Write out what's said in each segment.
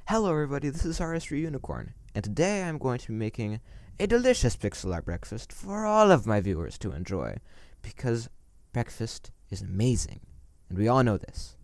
Hello everybody, this is ArtistryUnicorn, and today I'm going to be making a delicious pixel art breakfast for all of my viewers to enjoy, because breakfast is amazing, and we all know this.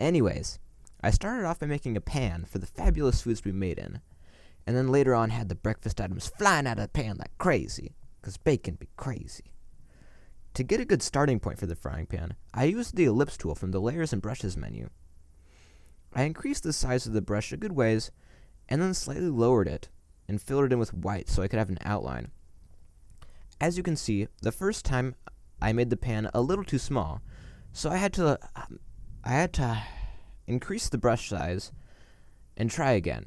Anyways, I started off by making a pan for the fabulous foods we made in, and then later on had the breakfast items flying out of the pan like crazy, because bacon be crazy. To get a good starting point for the frying pan, I used the ellipse tool from the Layers and Brushes menu. I increased the size of the brush a good ways, and then slightly lowered it, and filled it in with white so I could have an outline. As you can see, the first time I made the pan a little too small, so I had to increase the brush size and try again.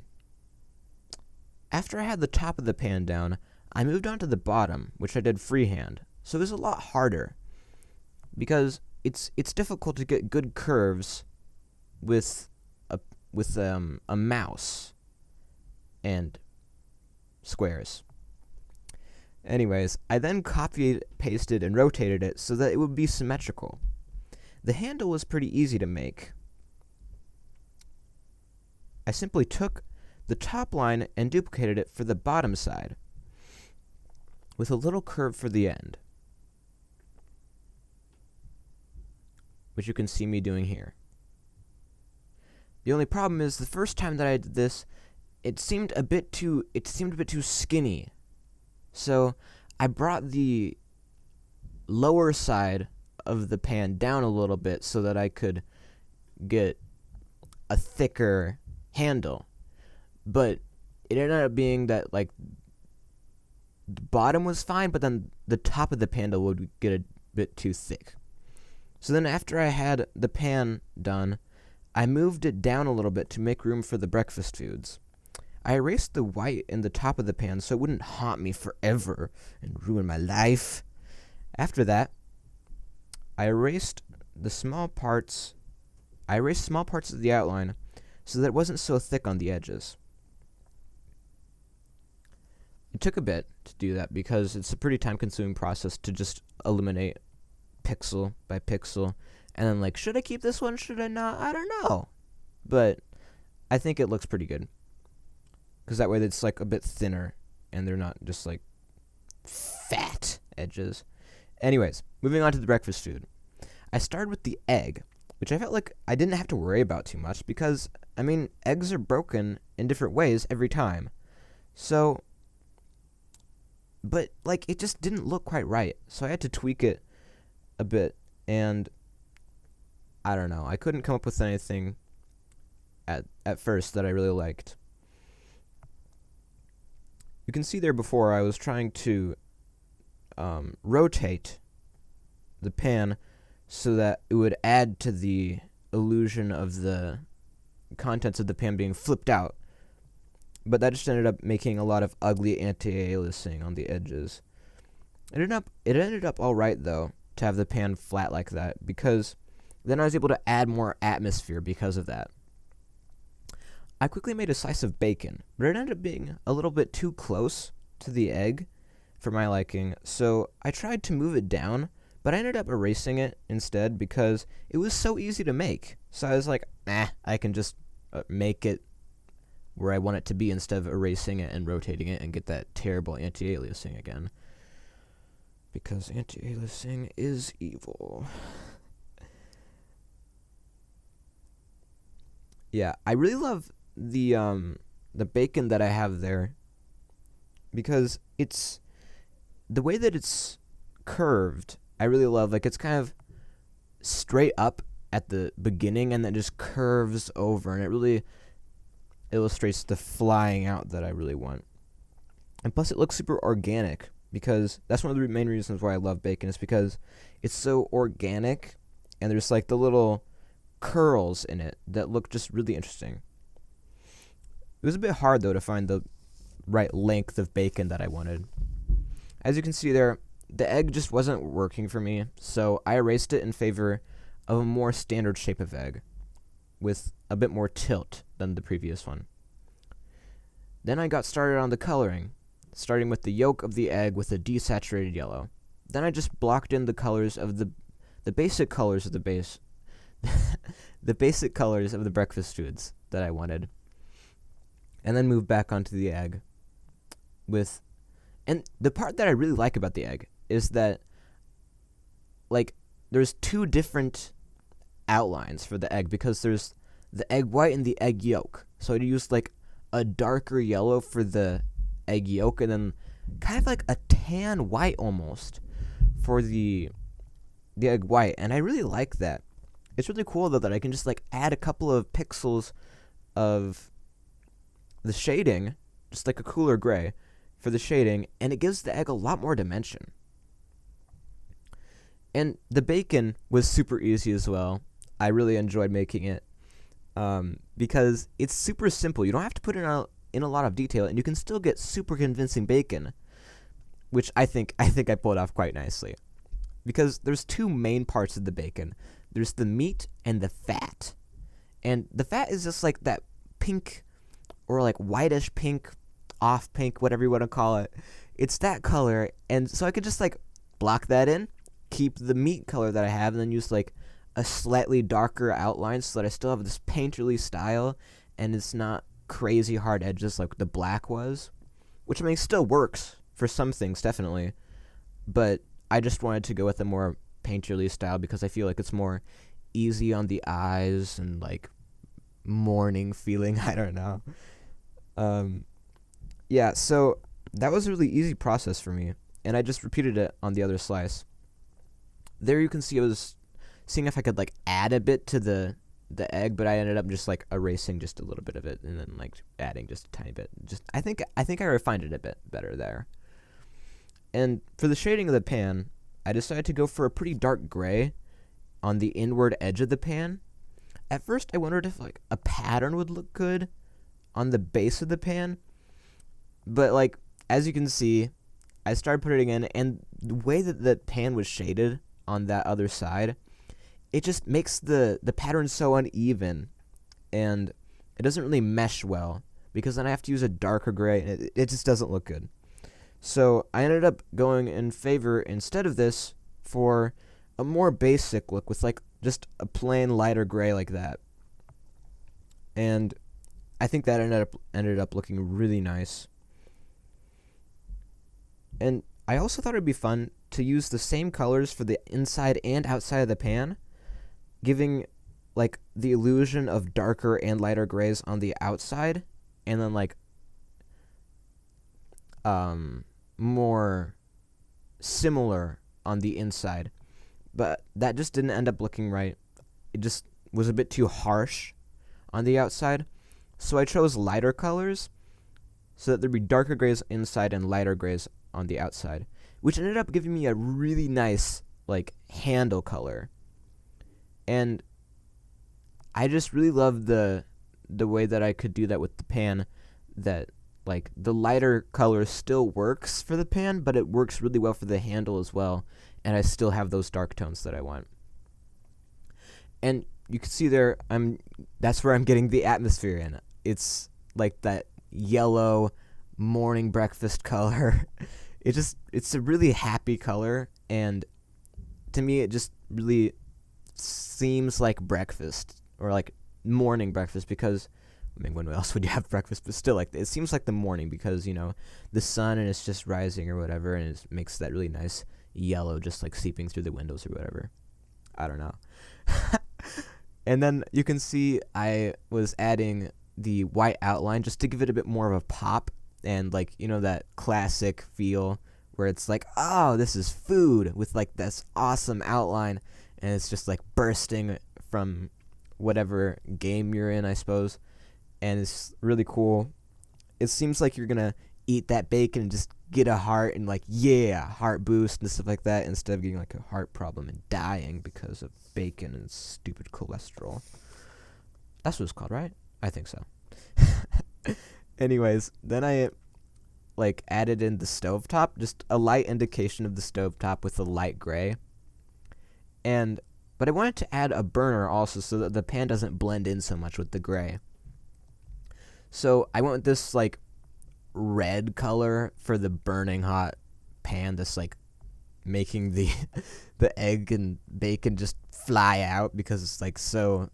After I had the top of the pan down, I moved on to the bottom, which I did freehand, so it was a lot harder, because it's difficult to get good curves with a mouse and squares. Anyways, I then copied, pasted, and rotated it so that it would be symmetrical. The handle was pretty easy to make. I simply took the top line and duplicated it for the bottom side, with a little curve for the end, which you can see me doing here. The only problem is the first time that I did this, it seemed a bit too skinny. So I brought the lower side of the pan down a little bit so that I could get a thicker handle. But it ended up being that the bottom was fine, but then the top of the handle would get a bit too thick. So then after I had the pan done, I moved it down a little bit to make room for the breakfast foods. I erased the white in the top of the pan so it wouldn't haunt me forever and ruin my life. After that, I erased small parts of the outline so that it wasn't so thick on the edges. It took a bit to do that because it's a pretty time-consuming process to just eliminate pixel by pixel. And then, should I keep this one? Should I not? I don't know. But I think it looks pretty good. Because that way it's, a bit thinner. And they're not just, fat edges. Anyways, moving on to the breakfast food. I started with the egg, which I felt like I didn't have to worry about too much. Because, eggs are broken in different ways every time. So, but, it just didn't look quite right. So I had to tweak it a bit. And I don't know. I couldn't come up with anything at first that I really liked. You can see there before I was trying to rotate the pan so that it would add to the illusion of the contents of the pan being flipped out. But that just ended up making a lot of ugly anti-aliasing on the edges. It ended up all right, though, to have the pan flat like that, because then I was able to add more atmosphere because of that. I quickly made a slice of bacon, but it ended up being a little bit too close to the egg for my liking, so I tried to move it down, but I ended up erasing it instead because it was so easy to make. So I was like, I can just make it where I want it to be instead of erasing it and rotating it and get that terrible anti-aliasing again. Because anti-aliasing is evil. Yeah, I really love the bacon that I have there because it's the way that it's curved. I really love. It's kind of straight up at the beginning and then just curves over, and it really illustrates the flying out that I really want. And plus, it looks super organic because that's one of the main reasons why I love bacon is because it's so organic, and there's the little curls in it that look just really interesting. It was a bit hard, though, to find the right length of bacon that I wanted. As you can see there, the egg just wasn't working for me, so I erased it in favor of a more standard shape of egg with a bit more tilt than the previous one. Then I got started on the coloring, starting with the yolk of the egg with a desaturated yellow. Then I just blocked in the colors of the basic colors of the basic colors of the breakfast foods that I wanted. and then move back onto the egg and the part that I really like about the egg is that, like, there's two different outlines for the egg, because there's the egg white and the egg yolk. So I used like a darker yellow for the egg yolk, and then kind of like a tan white almost for the egg white, and I really like that. It's really cool though that I can just like add a couple of pixels of the shading, just like a cooler gray for the shading, and it gives the egg a lot more dimension. And the bacon was super easy as well. I really enjoyed making it because it's super simple. You don't have to put in a lot of detail, and you can still get super convincing bacon, which I think I pulled off quite nicely. Because there's two main parts of the bacon. There's the meat and the fat. And the fat is just like that pink or like whitish pink, off pink, whatever you want to call it. It's that color, and so I could just like block that in, keep the meat color that I have, and then use like a slightly darker outline so that I still have this painterly style, and it's not crazy hard edges like the black was, which I mean still works for some things definitely, but I just wanted to go with a more painterly style because I feel like it's more easy on the eyes and like morning feeling. I don't know. Yeah, so that was a really easy process for me, and I just repeated it on the other slice. There you can see I was seeing if I could like add a bit to the egg, but I ended up just like erasing just a little bit of it and then like adding just a tiny bit. Just I think I refined it a bit better there. And for the shading of the pan, I decided to go for a pretty dark gray on the inward edge of the pan. At first I wondered if like a pattern would look good on the base of the pan, but like as you can see, I started putting it in, and the way that the pan was shaded on that other side, it just makes the pattern so uneven, and it doesn't really mesh well, because then I have to use a darker gray, and it just doesn't look good. So I ended up going in favor, instead of this, for a more basic look with like just a plain lighter gray like that. And I think that ended up looking really nice. And I also thought it'd be fun to use the same colors for the inside and outside of the pan, giving like the illusion of darker and lighter grays on the outside, and then like more similar on the inside. But that just didn't end up looking right. It just was a bit too harsh on the outside. So I chose lighter colors so that there'd be darker grays inside and lighter grays on the outside, which ended up giving me a really nice like handle color. And I just really loved the way that I could do that with the pan, that like the lighter color still works for the pan, but it works really well for the handle as well, and I still have those dark tones that I want. And you can see there, that's where I'm getting the atmosphere in. It's like that yellow morning breakfast color. It's a really happy color, and to me it just really seems like breakfast, or like morning breakfast, because I mean, when else would you have breakfast? But still, like, it seems like the morning, because, you know, the sun and it's just rising or whatever, and it makes that really nice yellow just like seeping through the windows or whatever. I don't know. And then you can see I was adding the white outline just to give it a bit more of a pop, and like, you know, that classic feel where it's like, oh, this is food, with like this awesome outline, and it's just like bursting from whatever game you're in, I suppose. And it's really cool. It seems like you're gonna eat that bacon and just get a heart, and like, yeah, heart boost and stuff like that, instead of getting like a heart problem and dying because of bacon and stupid cholesterol. That's what it's called, right? I think so. Anyways, then I like added in the stovetop, just a light indication of the stovetop with a light gray. But I wanted to add a burner also, so that the pan doesn't blend in so much with the gray. So I went with this like red color for the burning hot pan, that's like making the the egg and bacon just fly out because it's like so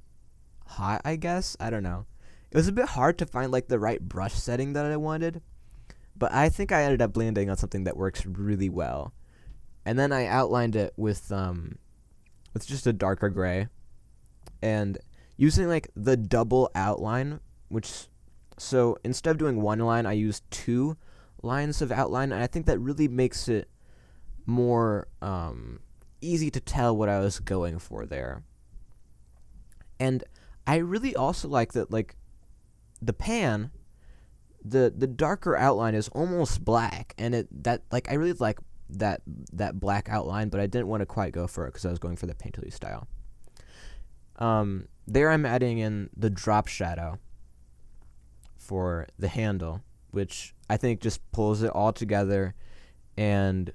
hot, I guess. I don't know. It was a bit hard to find like the right brush setting that I wanted, but I think I ended up landing on something that works really well. And then I outlined it with just a darker gray, and using like the double outline, so instead of doing one line, I used 2 lines of outline, and I think that really makes it more easy to tell what I was going for there. And I really also like that, like, the pan, the darker outline is almost black, and I really like that black outline, but I didn't want to quite go for it because I was going for the painterly style. There I'm adding in the drop shadow for the handle, which I think just pulls it all together, and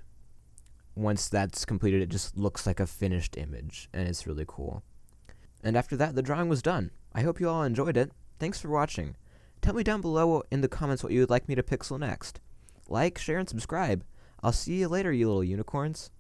once that's completed, it just looks like a finished image, and it's really cool. And after that, the drawing was done. I hope you all enjoyed it. Thanks for watching. Tell me down below in the comments what you would like me to pixel next. Like, share, and subscribe. I'll see you later, you little unicorns.